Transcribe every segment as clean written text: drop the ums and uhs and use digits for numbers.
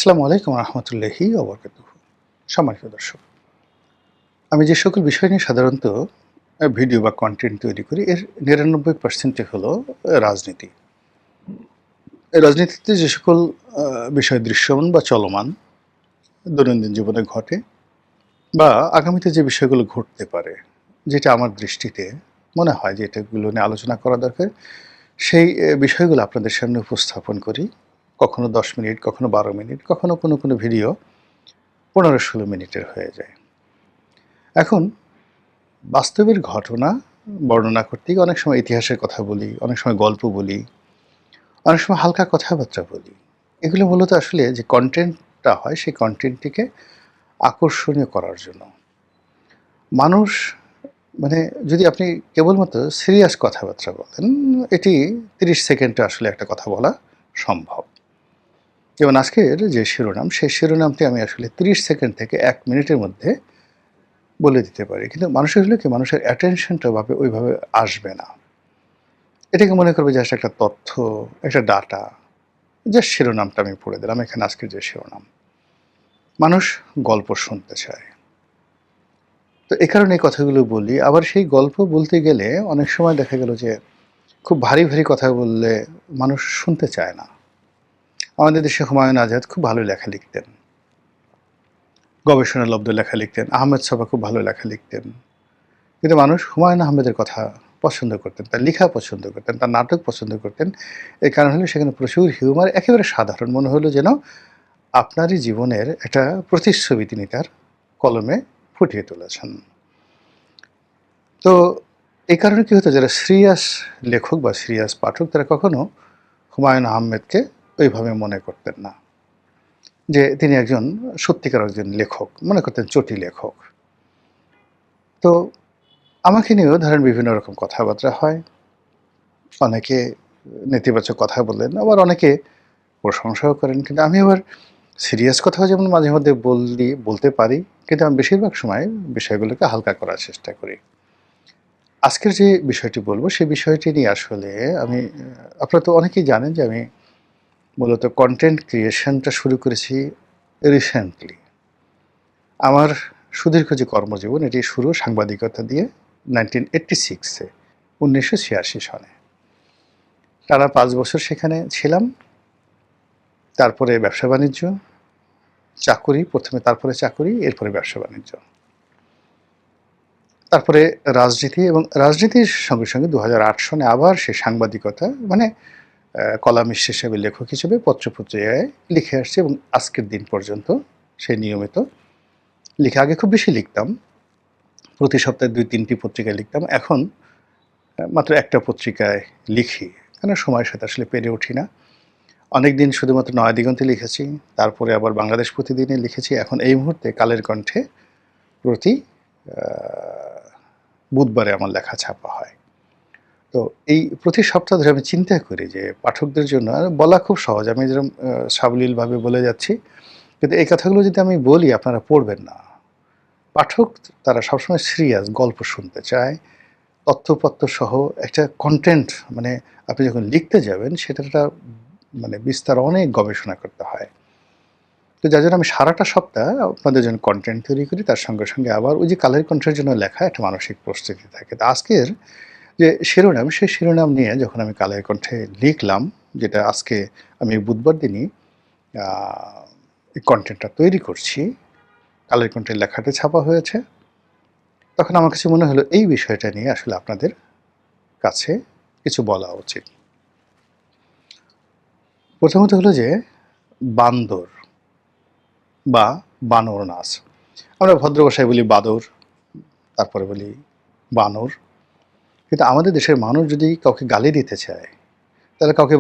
আসসালামু আলাইকুম রহমতুল্লাহি ওবরকাতুহু। সম্মানিত দর্শক, আমি যে সকল বিষয় নিয়ে সাধারণত ভিডিও বা কন্টেন্ট তৈরি করি এর ৯৯% হলো রাজনীতি। এই রাজনীতিতে যে সকল বিষয় দৃশ্যমান বা চলমান দৈনন্দিন জীবনে ঘটে বা আগামীতে যে বিষয়গুলো ঘটতে পারে, যেটা আমার দৃষ্টিতে মনে হয় যে এটাগুলো নিয়ে আলোচনা করা দরকার, সেই বিষয়গুলো আপনাদের সামনে উপস্থাপন করি। কখনো ১০ মিনিট, কখনো ১২ মিনিট, কখনো কোনো ভিডিও ১৫-১৬ মিনিটের হয়ে যায়। এখন বাস্তবের ঘটনা বর্ণনা করতে গিয়ে অনেক সময় ইতিহাসের কথা বলি, অনেক সময় গল্প বলি, অনেক সময় হালকা কথাবার্তা বলি। এগুলো মূলত আসলে যে কনটেন্টটা হয় সেই কনটেন্টটিকে আকর্ষণীয় করার জন্য। মানুষ মানে যদি আপনি কেবলমাত্র সিরিয়াস কথাবার্তা বলেন, এটি ৩০ সেকেন্ডে আসলে একটা কথা বলা সম্ভব। যেমন আজকের যে শিরোনাম, সেই শিরোনামটি আমি আসলে ৩০ সেকেন্ড থেকে ১ মিনিটের মধ্যে বলে দিতে পারি। কিন্তু মানুষের হলো কি, মানুষের অ্যাটেনশনটা ওইভাবে আসবে না। এটাকে মনে করবে জাস্ট একটা তথ্য, একটা ডাটা। জাস্ট শিরোনামটা আমি পড়ে দিলাম। এখানে আজকের যে শিরোনাম। মানুষ গল্প শুনতে চায়। তো এ কারণে এই কথাগুলো বলি। আবার সেই গল্প বলতে গেলে অনেক সময় দেখা গেল যে খুব ভারী কথা বললে মানুষ শুনতে চায় না। আমাদের দেশে হুমায়ুন আজাদ খুব ভালো লেখা লিখতেন। গবেষণালব্ধ লেখা লিখতেন। আহমেদ ছফা খুব ভালো লেখা লিখতেন। কিন্তু মানুষ হুমায়ুন আহমেদের কথা পছন্দ করতেন, তার লেখা পছন্দ করতেন, তার নাটক পছন্দ করতেন। এর কারণ হলো সেখানে প্রচুর হিউমার, একেবারে সাধারণ মনে হলো যেন আপনারই জীবনের একটা প্রতিচ্ছবি তিনি তার কলমে ফুটিয়ে তুলেছেন। তো এই কারণে কি হতো, যারা সিরিয়াস লেখক বা সিরিয়াস পাঠক তারা কখনো হুমায়ুন আহমেদকে ওইভাবে মনে করতেন না যে তিনি একজন সত্যিকার একজন লেখক, মনে করতেন চটি লেখক। তো আমাকে নিয়েও ধরেন বিভিন্ন রকম কথাবার্তা হয়। অনেকে নেতিবাচক কথা বলেন, আবার অনেকে প্রশংসাও করেন। কিন্তু আমি আবার সিরিয়াস কথাও যেমন মাঝে মধ্যে বলতে পারি, কিন্তু আমি বেশিরভাগ সময় বিষয়গুলোকে হালকা করার চেষ্টা করি। আজকের যে বিষয়টি বলবো সেই বিষয়টি নিয়ে আসলে আমি আপনারা তো অনেকেই জানেন যে আমি মূলত কন্টেন্ট ক্রিয়েশনটা শুরু করেছি রিসেন্টলি। আমার সুদীর্ঘ যে কর্মজীবন এটি শুরু সাংবাদিকতা দিয়ে 1986-এ, ১৯৮৬ সনে। টানা ৫ বছর সেখানে ছিলাম। তারপরে ব্যবসা-বাণিজ্য, চাকুরি, প্রথমে তারপরে চাকুরি, এরপরে ব্যবসা-বাণিজ্য। তারপরে রাজনীতি, এবং রাজনীতির সঙ্গে ২০০৮ সনে আবার সেই সাংবাদিকতা, মানে কলামিস্ট হিসেবে, লেখক হিসেবে পত্র-পত্রিকায় লিখে আসছি এবং আজকের দিন পর্যন্ত সেই নিয়মিত লিখে। আগে খুব বেশি লিখতাম। প্রতি সপ্তাহে ২-৩টি পত্রিকায় লিখতাম। এখন মাত্র একটা পত্রিকায় লিখি। কেন সময়ের সাথে আসলে পেরে উঠি না। অনেকদিন শুধুমাত্র নয়াদিগন্তে লিখেছি, তারপরে আবার বাংলাদেশ প্রতিদিনে লিখেছি। এখন এই মুহূর্তে কালের কণ্ঠে প্রতি বুধবারে আমার লেখা ছাপা হয়। তো এই প্রতি সপ্তাহ ধরে আমি চিন্তা করি যে পাঠকদের জন্য, বলা খুব সহজ, আমি যেরকম সাবলীলভাবে বলে যাচ্ছি, কিন্তু এই কথাগুলো যদি আমি বলি আপনারা পড়বেন না। পাঠক তারা সবসময় সিরিয়াস গল্প শুনতে চায়, তথ্যপত্র সহ একটা কন্টেন্ট, মানে আপনি যখন লিখতে যাবেন সেটার একটা মানে বিস্তার অনেক গবেষণা করতে হয়। তো যার জন্য আমি সারাটা সপ্তাহ আপনাদের জন্য কন্টেন্ট তৈরি করি, তার সঙ্গে আবার ওই যে কালের কণ্ঠের জন্য লেখা একটা মানসিক প্রস্তুতি থাকে। তো আজকের যে শিরোনাম, সেই শিরোনাম নিয়ে যখন আমি কালের কণ্ঠে লিখলাম, যেটা আজকে আমি বুধবার দিনই এই কন্টেন্টটা তৈরি করছি, কালের কণ্ঠের লেখাটা ছাপা হয়েছে, তখন আমার কাছে মনে হলো এই বিষয়টা নিয়ে আসলে আপনাদের কাছে কিছু বলা উচিত। প্রথমত হলো যে বান্দর বা বানর নাচ। আমরা ভদ্র ভাষায় বলি বাদর, তারপরে বলি বানর। কিন্তু আমাদের দেশের মানুষ যদি কাউকে গালি দিতে চায়, তাহলে কাউকে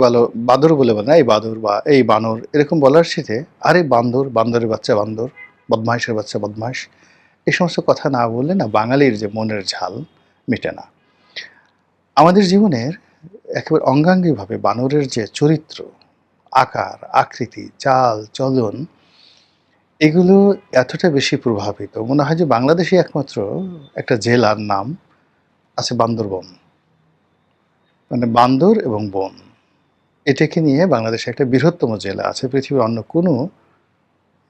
বাদর বলে না, এই বাদর বা এই বানর এরকম বলার সাথে, আরে বান্দর, বান্দরের বাচ্চা বান্দর, বদমাইশের বাচ্চা বদমাইশ, এই সমস্ত কথা না বললে না বাঙালির যে মনের ঝাল মেটে না। আমাদের জীবনের একেবারে অঙ্গাঙ্গিভাবে বানরের যে চরিত্র, আকার, আকৃতি, চাল, চলন, এগুলো এতটা বেশি প্রভাবিত, মনে হয় যে বাংলাদেশে একমাত্র একটা জেলার নাম আছে বান্দরবন, মানে বান্দর এবং বন, এটাকে নিয়ে বাংলাদেশে একটা বৃহত্তম জেলা আছে। পৃথিবীর অন্য কোনো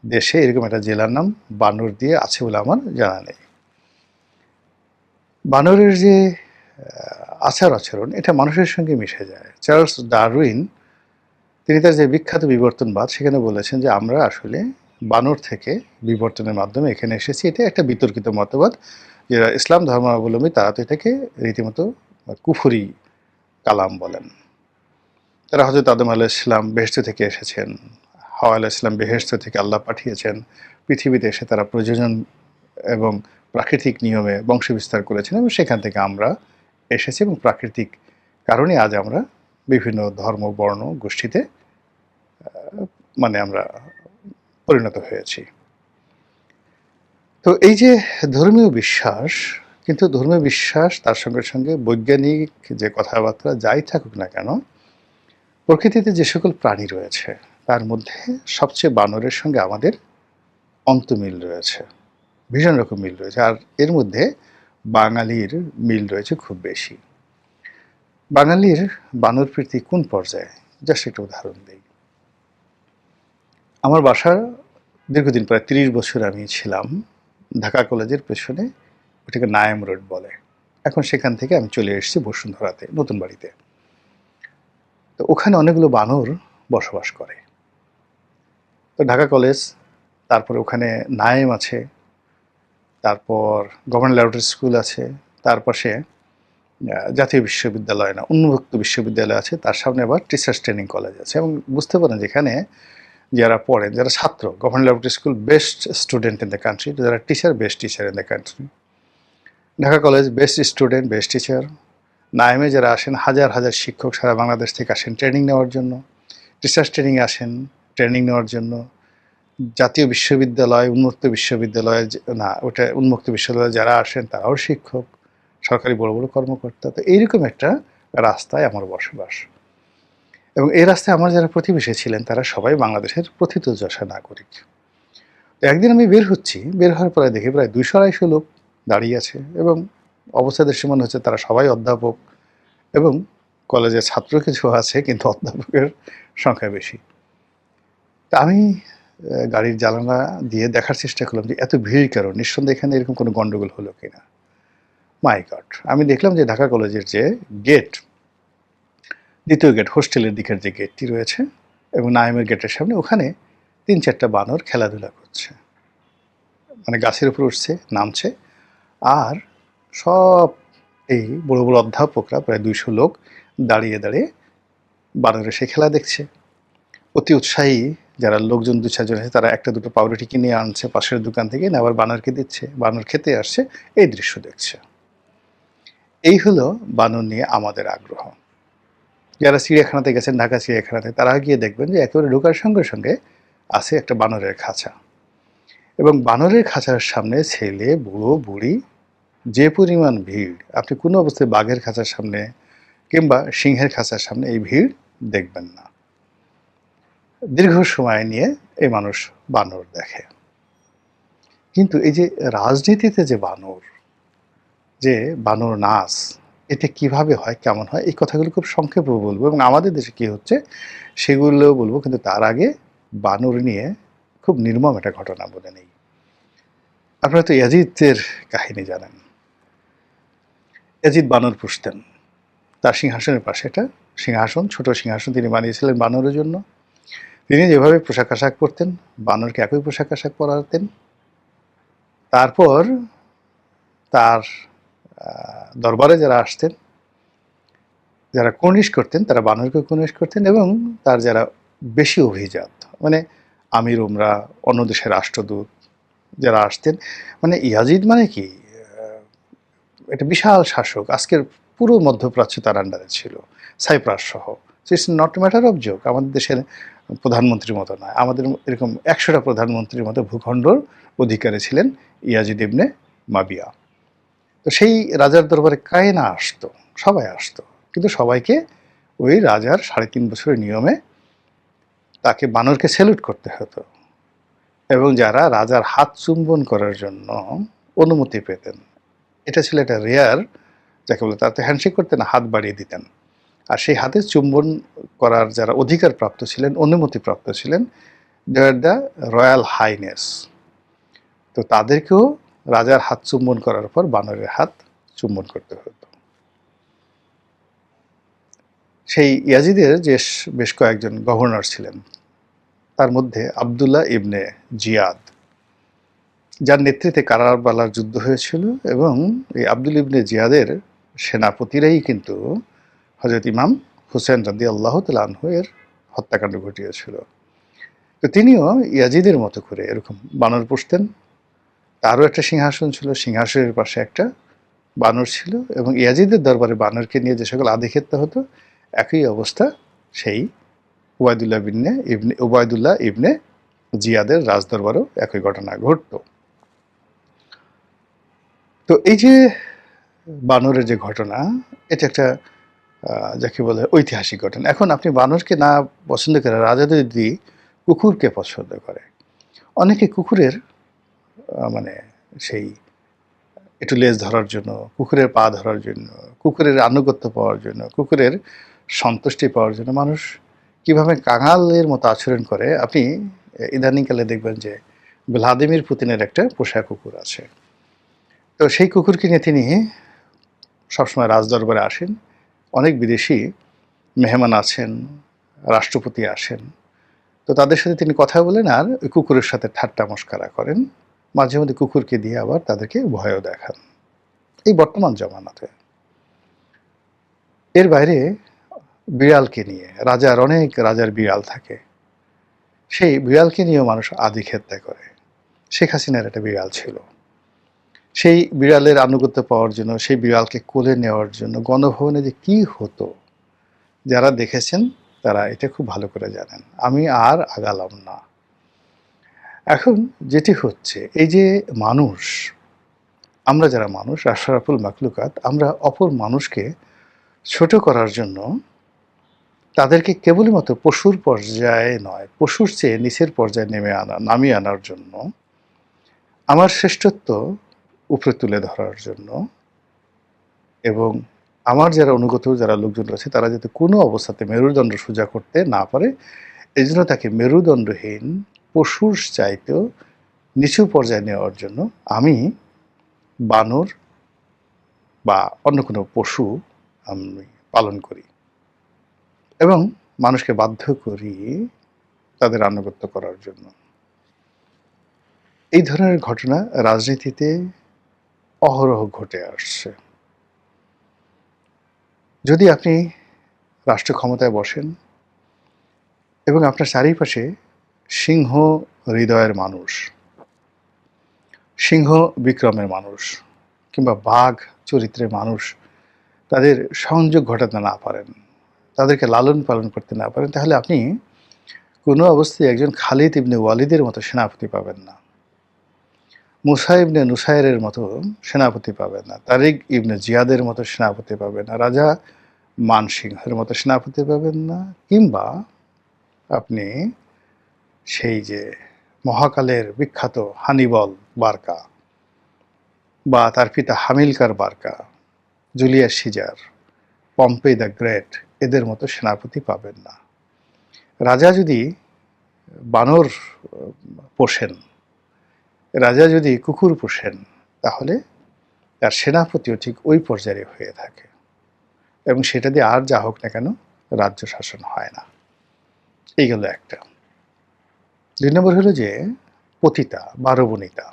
দেশে এরকম একটা জেলার নাম বানর দিয়ে আছে বলে আমার জানা নেই। বানরের যে আচার আচরণ এটা মানুষের সঙ্গে মিশে যায়। চার্লস ডারউইন তিনি তার যে বিখ্যাত বিবর্তনবাদ সেখানে বলেছেন যে আমরা আসলে বানর থেকে বিবর্তনের মাধ্যমে এখানে এসেছি। এটা একটা বিতর্কিত মতবাদ। যারা ইসলাম ধর্মাবলম্বী তারা তো এটাকে রীতিমতো কুফরি কালাম বলেন। তারা হযরত আদম আলাইহিস সালাম বেহেশত থেকে এসেছেন, হাওয়া আলাইহিস সালাম বেহেশত থেকে আল্লাহ পাঠিয়েছেন, পৃথিবীতে এসে তারা প্রজনন এবং প্রাকৃতিক নিয়মে বংশবিস্তার করেছেন এবং সেখান থেকে আমরা এসেছি এবং প্রাকৃতিক কারণে আজ আমরা বিভিন্ন ধর্ম বর্ণ গোষ্ঠীতে মানে আমরা পরিণত হয়েছি। তো এই যে ধর্মীয় বিশ্বাস, কিন্তু ধর্মীয় বিশ্বাস তার সঙ্গে সঙ্গে বৈজ্ঞানিক যে কথাবার্তা যাই থাকুক না কেন, প্রকৃতিতে যে সকল প্রাণী রয়েছে তার মধ্যে সবচেয়ে বানরের সঙ্গে আমাদের অন্তমিল রয়েছে, ভীষণ রকম মিল রয়েছে। আর এর মধ্যে বাঙালির মিল রয়েছে খুব বেশি। বাঙালির বানর প্রীতি কোন পর্যায়ে, জাস্ট একটা উদাহরণ দিই। আমার বাসা দীর্ঘদিন প্রায় ৩০ বছর আমি ছিলাম ঢাকা কলেজের পেছনে, ওটাকে নায়াম রোড বলে। এখন সেখান থেকে আমি চলে এসেছি বসুন্ধরাতে, নতুন বাড়িতে। তো ওখানে অনেকগুলো বানর বসবাস করে। তো ঢাকা কলেজ, তারপরে ওখানে নায়েম আছে, তারপর গভর্নমেন্ট ল্যাবরেটরি স্কুল আছে, তার পাশে জাতীয় বিশ্ববিদ্যালয় না উন্মুক্ত বিশ্ববিদ্যালয় আছে, তার সামনে আবার টিচার্স ট্রেনিং কলেজ আছে। এবং বুঝতে পারেন যেখানে যারা পড়েন, যারা ছাত্র, government laboratory school best student in the country, যারা teacher best teacher in the country. Dhaka college best student best teacher. নাইমে যারা আসেন হাজার হাজার শিক্ষক সারা বাংলাদেশ থেকে আসেন ট্রেনিং নেওয়ার জন্য, টিচার্স ট্রেনিং আসেন ট্রেনিং নেওয়ার জন্য। জাতীয় বিশ্ববিদ্যালয় উন্মুক্ত বিশ্ববিদ্যালয় না, ওটা উন্মুক্ত বিশ্ববিদ্যালয়ে যারা আসেন তারাও শিক্ষক, সরকারি বড় বড় কর্মকর্তা। তো এইরকম একটা রাস্তায় আমার বসবাস। এবং এই রাস্তায় আমার যারা প্রতিবেশী ছিলেন তারা সবাই বাংলাদেশের প্রথিতযশা নাগরিক। তো একদিন আমি বের হচ্ছি, বের হওয়ার পরে দেখি প্রায় ২০০-২৫০ লোক দাঁড়িয়ে আছে এবং অবস্থা দৃশ্যে মনে হচ্ছে তারা সবাই অধ্যাপক এবং কলেজের ছাত্র কিছু আছে, কিন্তু অধ্যাপকের সংখ্যা বেশি। তা আমি গাড়ির জানালা দিয়ে দেখার চেষ্টা করলাম যে এত ভিড় কেন, নিঃসন্দেহে এখানে এরকম কোনো গন্ডগোল হলো কিনা। মাই গড! আমি দেখলাম যে ঢাকা কলেজের যে গেট, দ্বিতীয় গেট, হোস্টেলের দিকের যে গেটটি রয়েছে এবং নাইমের গেটের সামনে, ওখানে ৩-৪টা বানর খেলাধুলা করছে। মানে গাছের উপর উঠছে, নামছে। আর সব এই বড় বড় অধ্যাপকরা প্রায় ২০০ লোক দাঁড়িয়ে দাঁড়িয়ে বানরের সেই খেলা দেখছে। অতি উৎসাহী যারা লোকজন ২-৪ জন আছে তারা একটা দুটো পাউরুটি কিনে আনছে পাশের দোকান থেকে, না আবার বানরকে দিচ্ছে, বানর খেতে আসছে, এই দৃশ্য দেখছে। এই হলো বানর নিয়ে আমাদের আগ্রহ। যারা চিড়িয়াখানাতে গেছেন, ঢাকা চিড়িয়াখানাতে, তারা গিয়ে দেখবেন যে একেবারে ঢোকার সঙ্গে সঙ্গে আছে একটা বানরের খাঁচা। এবং বানরের খাঁচার সামনে ছেলে বুড়ো বুড়ি যে পরিমাণ ভিড়, আপনি কোনো অবস্থায় বাঘের খাঁচার সামনে কিংবা সিংহের খাঁচার সামনে এই ভিড় দেখবেন না। দীর্ঘ সময় নিয়ে এই মানুষ বানর দেখে। কিন্তু এই যে রাজনীতিতে যে বানর, যে বানর নাচ, এটা কিভাবে হয়, কেমন হয়, এই কথাগুলো খুব সংক্ষেপে বলবো এবং আমাদের দেশে কি হচ্ছে সেগুলোও বলবো। কিন্তু তার আগে বানর নিয়ে খুব নির্মম একটা ঘটনা বলে নেই। আপনারা তো ইয়াজিদের কাহিনী জানেন। ইয়াজিদ বানর পুষতেন। তার সিংহাসনের পাশে একটা সিংহাসন, ছোট সিংহাসন তিনি বানিয়েছিলেন বানরের জন্য। তিনি যেভাবে পোশাক আশাক পরতেন, বানরকে একই পোশাক আশাক পরাতেন। তারপর তার দরবারে যারা আসতেন, যারা কুর্নিশ করতেন, তারা বানরকে কুর্নিশ করতেন। এবং তার যারা বেশি অভিজাত, মানে আমির উমরা, অন্য দেশের রাষ্ট্রদূত যারা আসতেন, মানে ইয়াজিদ মানে কি একটা বিশাল শাসক। আজকের পুরো মধ্যপ্রাচ্য তার আন্ডারে ছিল, সাইপ্রাস সহ। It's not matter of joke. আমাদের দেশের প্রধানমন্ত্রীর মতো নয়, আমাদের এরকম ১০০টা প্রধানমন্ত্রীর মতো ভূখণ্ডর অধিকারী ছিলেন ইয়াজিদ ইবনে মাবিয়া। তো সেই রাজার দরবারে কায়না আসতো, সবাই আসতো, কিন্তু সবাইকে ওই রাজার ৩.৫ বছরের নিয়মে তাকে বানরকে স্যালুট করতে হতো। এবং যারা রাজার হাত চুম্বন করার জন্য অনুমতি পেতেন, এটা ছিল একটা রেয়ার, যাকে বলে, তাতে হ্যান্ডশেক করতেন না, হাত বাড়িয়ে দিতেন। আর সেই হাতে চুম্বন করার যারা অধিকার প্রাপ্ত ছিলেন, অনুমতি প্রাপ্ত ছিলেন, দে আর দ্য রয়্যাল হাইনেস। তো তাদেরকেও রাজার হাত চুম্বন করার পর বানরের হাত চুম্বন করতে হতো। সেই ইয়াজিদের যে বেশ কয়েকজন গভর্নর ছিলেন, তার মধ্যে আবদুল্লাহ ইবনে জিয়াদ, যার নেতৃত্বে কারাবালার যুদ্ধ হয়েছিল, এবং এই আবদুল ইবনে জিয়াদের সেনাপতিরাই কিন্তু হযরত ইমাম হুসেন রাদিয়াল্লাহু তাআলা আনহু এর হত্যাকাণ্ড ঘটিয়েছিল। তো তিনিও ইয়াজিদের মতো করে এরকম বানর পুষতেন। তারও একটা সিংহাসন ছিল, সিংহাসনের পাশে একটা বানর ছিল, এবং ইয়াজিদের দরবারে বানরকে নিয়ে যে সকল আধিক্ষেত্য হতো, একই অবস্থা সেই উবায়দুল্লাহ ইবনে জিয়াদের রাজদরবারও একই ঘটনা ঘটত। তো এই যে বানরের যে ঘটনা, এটা একটা যাকে বলে ঐতিহাসিক ঘটনা। এখন আপনি বানরকে না পছন্দ করে রাজা যদি কুকুরকে পছন্দ করে, অনেকে কুকুরের মানে সেই একটু লেজ ধরার জন্য, কুকুরের পা ধরার জন্য, কুকুরের আনুগত্য পাওয়ার জন্য, কুকুরের সন্তুষ্টি পাওয়ার জন্য মানুষ কিভাবে কাঙালের মতো আচরণ করে। আপনি ইদানিংকালে দেখবেন যে ভ্লাদিমির পুতিনের একটা পোষা কুকুর আছে। তো সেই কুকুরকে নিয়ে তিনি সবসময় রাজদরবারে আসেন। অনেক বিদেশি মেহমান আছেন, রাষ্ট্রপতি আসেন। তো তাদের সাথে তিনি কথা বলেন আর ওই কুকুরের সাথে ঠাট্টা মশকরা করেন। মাঝে মধ্যে কুকুরকে দিয়ে আবার তাদেরকে ভয়ও দেখান, এই বর্তমান জমানাতে। এর বাইরে বিড়ালকে নিয়ে, অনেক রাজার বিড়াল থাকে, সেই বিড়ালকে নিয়েও মানুষ আধিক্ষেত্তা করে। শেখ হাসিনার একটা বিড়াল ছিল, সেই বিড়ালের আনুগত্য পাওয়ার জন্য, সেই বিড়ালকে কোলে নেওয়ার জন্য গণভবনে যে কি হতো, যারা দেখেছেন তারা এটা খুব ভালো করে জানেন। আমি আর আগালাম না। এখন যেটি হচ্ছে, এই যে মানুষ, আমরা যারা মানুষ, আশরাফুল মাখলুকাত, আমরা অপর মানুষকে ছোট করার জন্য তাদেরকে কেবলই মাত্র পশুর পর্যায়ে নয়, পশুর চেয়ে নিচের পর্যায়ে নামিয়ে আনার জন্য, আমার শ্রেষ্ঠত্ব উপরে তুলে ধরার জন্য, এবং আমার যারা অনুগত যারা লোকজন রয়েছে তারা যাতে কোনো অবস্থাতে মেরুদণ্ড সোজা করতে না পারে, এই জন্য তাকে মেরুদণ্ডহীন, পশুর চাইতেও নিচু পর্যায়ে নেওয়ার জন্য আমি বানর বা অন্য কোনো পশু আমি পালন করি, এবং মানুষকে বাধ্য করি তাদের আনুগত্য করার জন্য। এই ধরনের ঘটনা রাজনীতিতে অহরহ ঘটে আসছে। যদি আপনি রাষ্ট্র ক্ষমতায় বসেন এবং আপনার চারিপাশে সিংহ হৃদয়ের মানুষ, সিংহ বিক্রমের মানুষ, কিংবা বাঘ চরিত্রের মানুষ তাদের সংযোগ ঘটাতে না পারেন, তাদেরকে লালন পালন করতে না পারেন, তাহলে আপনি কোনো অবস্থায় একজন খালিদ ইবনে ওয়ালিদের মতো সেনাপতি পাবেন না, মুসা ইবনে নুসাইরের মতো সেনাপতি পাবেন না, তারিক ইবনে জিয়াদের মতো সেনাপতি পাবেন না, রাজা মানসিংহের মতো সেনাপতি পাবেন না, কিংবা আপনি সেই যে মহাকালের বিখ্যাত হানিবল বার্কা বা তার পিতা Hamilcar Barca, Julius Caesar, Pompey the Great, এদের মতো সেনাপতি পাবেন না। রাজা যদি বানর পোষেন, রাজা যদি কুকুর পোষেন, তাহলে তার সেনাপতিও ঠিক ওই পর্যায়ে হয়ে থাকে, এবং সেটা দিয়ে আর যা হোক না কেন রাজ্য শাসন হয় না। এই গেল একটা। ২ নম্বর হলো যে পতিতা, বারবনিতা।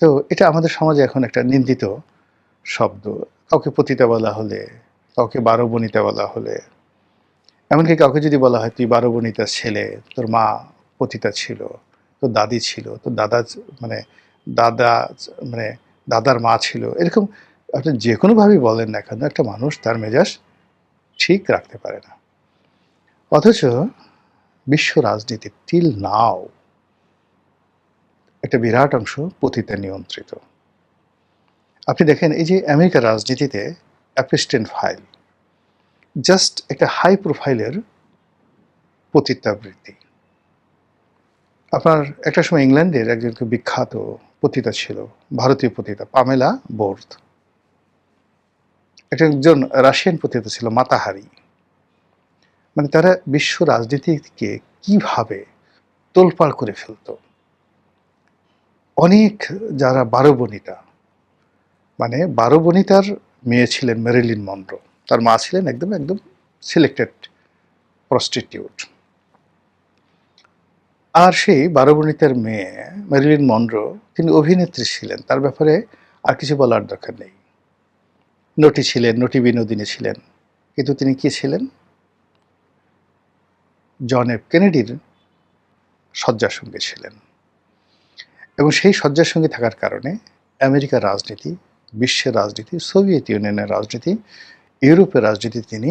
তো এটা আমাদের সমাজে এখন একটা নিন্দিত শব্দ। কাউকে পতিতা বলা হলে, কাউকে বারবনিতা বলা হলে, এমনকি কাউকে যদি বলা হয় তুই বারবনিতার ছেলে, তোর মা পতিতা ছিল, তোর দাদি ছিল, তোর দাদা মানে দাদা মানে দাদার মা ছিল, এরকম আপনি যে কোনোভাবেই বলেন না কেন, একটা মানুষ তার মেজাজ ঠিক রাখতে পারে না। অথচ বিশ্ব রাজনীতি টিল নাও একটা বিরাট অংশ পতিতা নিয়ন্ত্রিত। আপনি দেখেন এই যে আমেরিকার রাজনীতিতে অ্যাপস্টেন ফাইল জাস্ট একটা হাই প্রোফাইলের পতিতাবৃত্তি। আপনার একটা সময় ইংল্যান্ডের একজন বিখ্যাত পতিতা ছিল, ভারতীয় পতিতা, পামেলা বোর্থ। একজন রাশিয়ান পতিতা ছিল, মাতাহারি। মানে তারা বিশ্ব রাজনীতিকে কিভাবে তোলপাড় করে ফেলত। অনেক যারা 12 বনিতা, মানে 12 বনিতার মেয়ে ছিলেন মেরিলিন মনরো। তার মা ছিলেন একদম একদম সিলেক্টেড প্রস্টিটিউট। আর সেই 12 বনিতার মেয়ে মেরিলিন মনরো তিনি অভিনেত্রী ছিলেন, তার ব্যাপারে আর কিছু বলার দরকার নেই। নটি ছিলেন, নটি বিনোদিনী ছিলেন, কিন্তু তিনি কি ছিলেন? জন এফ কেনেডির শয্যাসঙ্গী ছিলেন। এবং সেই শয্যাসঙ্গী থাকার কারণে আমেরিকার রাজনীতি, বিশ্বের রাজনীতি, সোভিয়েত ইউনিয়নের রাজনীতি, ইউরোপের রাজনীতি তিনি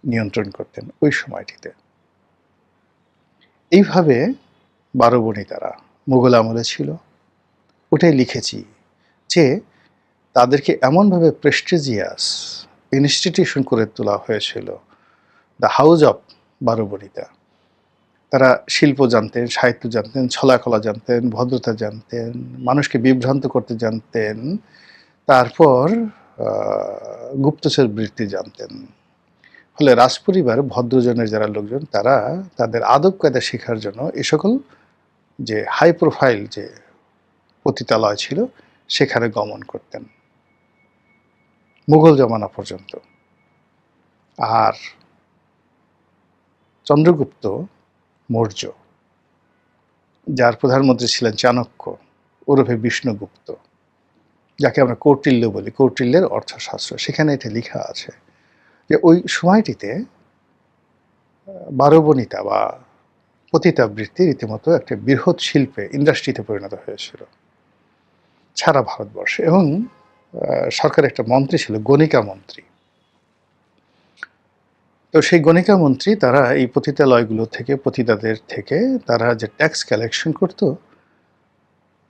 নিয়ন্ত্রণ করতেন ওই সময়টিতে। এইভাবে 12 বনিতারা মুঘল আমলে ছিল। ওটাই লিখেছি যে তাদেরকে এমনভাবে প্রেস্টিজিয়াস ইনস্টিটিউশন করে তোলা হয়েছিল, দ্য হাউস অফ 12 বনিতা। তারা শিল্প জানতেন, সাহিত্য জানতেন, ছলাকলা জানতেন, ভদ্রতা জানতেন, মানুষকে বিভ্রান্ত করতে জানতেন, তারপর গুপ্তচর বৃত্তি জানতেন। ফলে রাজপরিবার, ভদ্রজনের যারা লোকজন, তারা তাদের আদব কায়দা শেখার জন্য এ সকল যে হাই প্রোফাইল যে পতিতালয় ছিল সেখানে গমন করতেন মুঘল জমানা পর্যন্ত। আর চন্দ্রগুপ্ত মৌর্য, যার প্রধানমন্ত্রী ছিলেন চাণক্য ওরফে বিষ্ণুগুপ্ত, যাকে আমরা কৌটিল্য বলি, কৌটিল্যের অর্থশাস্ত্র, সেখানে এটা লেখা আছে যে ওই সময়টিতে 12 বনিতা বা পতিতাবৃত্তি রীতিমতো একটা বৃহৎ শিল্পে, ইন্ডাস্ট্রিতে পরিণত হয়েছিল সারা ভারতবর্ষে। এবং সরকারের একটা মন্ত্রী ছিল, গণিকা মন্ত্রী। তো সেই গণিকা মন্ত্রী তারা এই পতিতালয়গুলো থেকে, পতিতাদের থেকে তারা যে ট্যাক্স কালেকশন করত,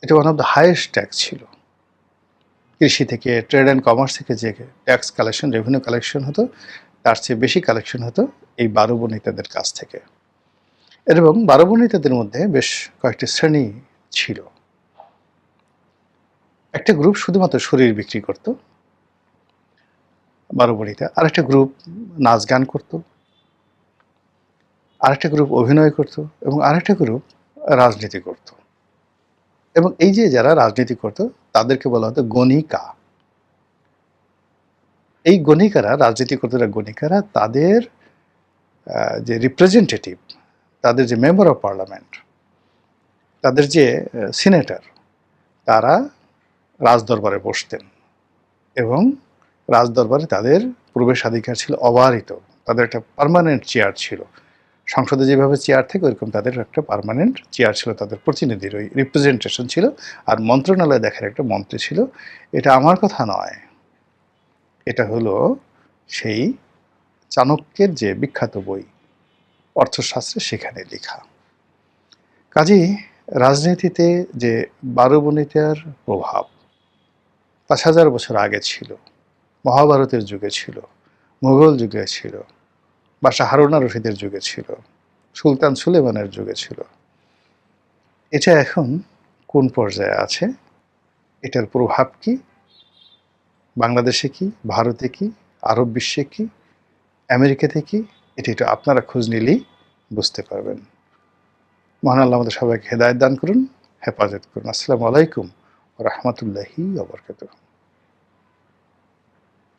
এটা one of the highest tax ছিল। কৃষি থেকে, ট্রেড অ্যান্ড কমার্স থেকে যে ট্যাক্স কালেকশন, রেভিনিউ কালেকশন হতো, তার চেয়ে বেশি কালেকশন হতো এই 12 বনিতাদের কাছ থেকে। এবং 12 বনিতাদের মধ্যে বেশ কয়েকটি শ্রেণী ছিল। একটা গ্রুপ শুধুমাত্র শরীর বিক্রি করত, 12 বনিতা। আরেকটা গ্রুপ নাচ গান করত, আরেকটা গ্রুপ অভিনয় করত, এবং আরেকটা গ্রুপ রাজনীতি করত। এবং এই যে যারা রাজনীতি করত তাদেরকে বলা হতো গণিকা। এই গণিকারা, রাজনীতি করত গণিকারা, তাদের যে রিপ্রেজেন্টেটিভ, তাদের যে মেম্বার অফ পার্লামেন্ট, তাদের যে সিনেটর, তারা রাজদরবারে বসতেন এবং রাজদরবারে তাদের প্রবেশাধিকার ছিল অবারিত। তাদের একটা পার্মানেন্ট চেয়ার ছিল। সংসদে যেভাবে চেয়ার থাকে ওইরকম তাদের একটা পার্মানেন্ট চেয়ার ছিল, তাদের প্রতিনিধির ওই রিপ্রেজেন্টেশন ছিল। আর মন্ত্রণালয় দেখার একটা মন্ত্রী ছিল। এটা আমার কথা নয়, এটা হলো সেই চাণক্যের যে বিখ্যাত বই অর্থশাস্ত্রে, সেখানে লেখা। কাজেই রাজনীতিতে যে 12 বনিতার প্রভাব 5000 বছর আগে ছিল, মহাভারতের যুগে ছিল, মুঘল যুগে ছিল, বাদশাহ হারুন আর রশিদের যুগে ছিল, সুলতান সুলেমানের যুগে ছিল। এটা এখন কোন পর্যায়ে আছে, এটার প্রভাব কি বাংলাদেশে, কি ভারতে, কি আরব বিশ্বে, কি আমেরিকাতে, কি এটা আপনারা খোঁজ নিলেই বুঝতে পারবেন। মহান আল্লাহ আমাদের সবাইকে হেদায়েত দান করুন, হেফাজত করুন। আসসালামু আলাইকুম ওয়া রাহমাতুল্লাহি ওয়া বারাকাতুহু।